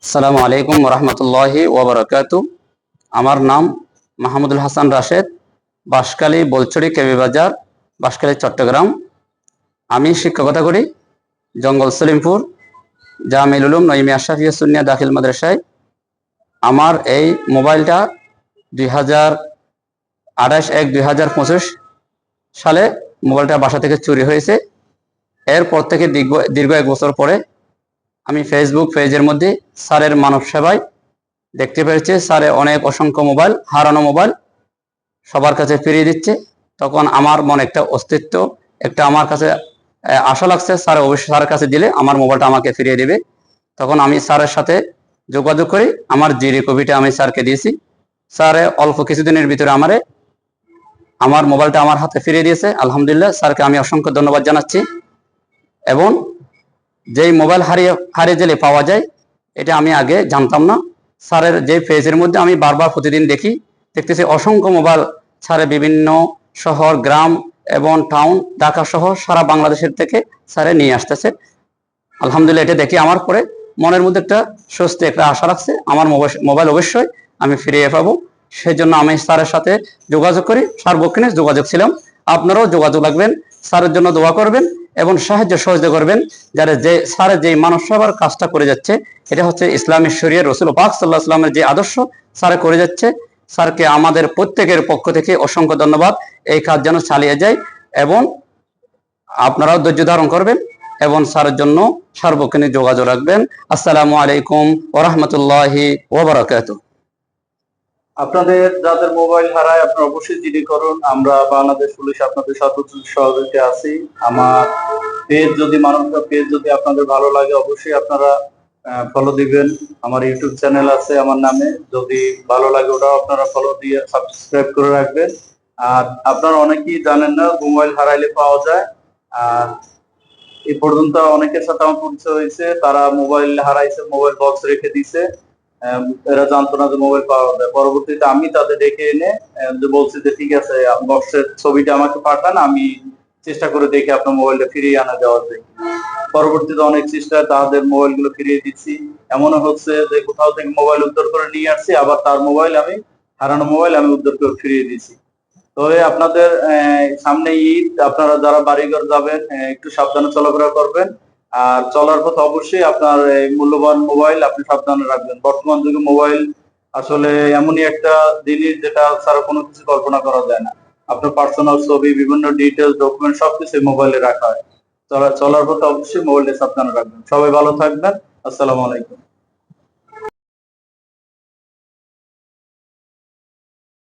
আসসালামু আলাইকুম রহমতুল্লাহি ওবরাকাতু। আমার নাম মাহমুদুল হাসান রাশেদ, বাঁশখালী বলছড়ি কেবি বাজার, বাঁশখালী চট্টগ্রাম। আমি শিক্ষকতা করি জঙ্গল সলিমপুর জামিউল উলুম নঈমী আশরাফিয়া সুন্নিয়া দাখিল মাদ্রাসায়। আমার এই মোবাইলটা 2028-1-2025 সালে মোবাইলটা বাসা থেকে চুরি হয়েছে। এরপর থেকে দীর্ঘ 1 বছর পরে আমি ফেসবুক পেজের মধ্যে স্যারের মানব সেবায় দেখতে পেরেছি স্যারে অনেক অসংখ্য মোবাইল, হারানো মোবাইল সবার কাছে ফিরিয়ে দিচ্ছে। তখন আমার মনে একটা অস্তিত্ব, একটা আমার কাছে আশা লাগছে স্যার অবশ্যই স্যারের কাছে দিলে আমার মোবাইলটা আমাকে ফিরিয়ে দিবে। তখন আমি স্যারের সাথে যোগাযোগ করি, আমার জিডি কপিটা আমি স্যারকে দিয়েছি। স্যারে অল্প কিছুদিনের ভিতরে আমার মোবাইলটা আমার হাতে ফিরিয়ে দিয়েছে। আলহামদুলিল্লাহ, স্যারকে আমি অসংখ্য ধন্যবাদ জানাচ্ছি। এবং যেই মোবাইল হারিয়ে গেলে পাওয়া যায়, এটা আমি আগে জানতাম না। স্যারের যে পেজের মধ্যে আমি বারবার প্রতিদিন দেখতেছি অসংখ্য মোবাইল স্যারের বিভিন্ন শহর, গ্রাম এবং টাউন, ঢাকা সহ সারা বাংলাদেশের থেকে স্যারে নিয়ে আসতেছে। আলহামদুলিল্লাহ, এটা দেখি আমার পরে মনের মধ্যে একটা স্বস্তি, একটা আশা রাখছে আমার মোবাইল অবশ্যই আমি ফিরিয়ে পাবো। সেই জন্য আমি স্যারের সাথে যোগাযোগ করি, সার্বক্ষণিক যোগাযোগ ছিলাম। আপনারাও যোগাযোগ রাখবেন, স্যারের জন্য দোয়া করবেন এবং সাহায্য সহযোগিতা করবেন। যারা যে স্যারের যে মানব সেবার কাজটা করে যাচ্ছে, এটা হচ্ছে ইসলামী শরিয়া, রসুল পাক সাল্লাল্লাহু আলাইহি ওয়াসাল্লামের যে আদর্শ স্যারে করে যাচ্ছে। স্যারকে আমাদের প্রত্যেকের পক্ষ থেকে অসংখ্য ধন্যবাদ। এই কাজ যেন চালিয়ে যায় এবং আপনারাও ধৈর্য ধারণ করবেন এবং স্যারের জন্য সার্বক্ষণিক যোগাযোগ রাখবেন। আসসালামু আলাইকুম ওয়া রাহমাতুল্লাহি ওয়া বারাকাতুহু। আপনাদের যাদের মোবাইল হারায় আপনারা অবশ্যই জিডি করুন। আমরা বাংলাদেশ পুলিশ আপনাদের সর্বোচ্চ সহযোগিতা আছি। আমার পেজ যদি পেজ যদি আপনাদের ভালো লাগে অবশ্যই আপনারা ফলো দিবেন। আমার ইউটিউব চ্যানেল আছে আমার নামে, যদি ভালো লাগে ওটাও আপনারা ফলো দিয়ে সাবস্ক্রাইব করে রাখবেন। আর আপনারা অনেকেই জানেন না মোবাইল হারাইলে পাওয়া যায়। আর এই পর্যন্ত অনেকের সাথে আমার পরিচয় হয়েছে, তারা মোবাইল হারাইছে, মোবাইল বক্স রেখে দিছে, এরা জানতো না যে মোবাইল পাওয়া যায়। পরবর্তীতে আমি তাদের ডেকে এনে বলছি যে ঠিক আছে বক্সের ছবিটা আমাকে পাঠান, আমি চেষ্টা করে দেখি আপনার মোবাইলটা ফিরিয়ে আনা যাওয়া যায়। পরবর্তীতে অনেক চেষ্টায় তাদের মোবাইল গুলো ফিরিয়ে দিচ্ছি। এমনও হচ্ছে যে কোথাও থেকে মোবাইল উদ্ধার করে নিয়ে আসছি, আবার তার মোবাইল হারানো মোবাইল আমি উদ্ধার করে ফিরিয়ে দিচ্ছি। তবে আপনাদের সামনে ঈদ, আপনারা যারা বাড়িঘর যাবেন একটু সাবধানে চলাফেরা করবেন। আর চলার পথে অবশ্যই আপনার মূল্যবান মোবাইল আপনি সাবধানে রাখবেন। বর্তমান যুগে মোবাইল আসলে এমনই একটা জিনিস যেটা ছাড়া কোনো কিছু কল্পনা করা যায় না। আপনার পার্সোনাল ছবি, বিভিন্ন ডিটেলস, ডকুমেন্ট সবকিছু মোবাইলে রাখা হয়। চলার পথে অবশ্যই মোবাইলটা সাবধানে রাখবেন। সবাই ভালো থাকবেন। আসসালামু আলাইকুম।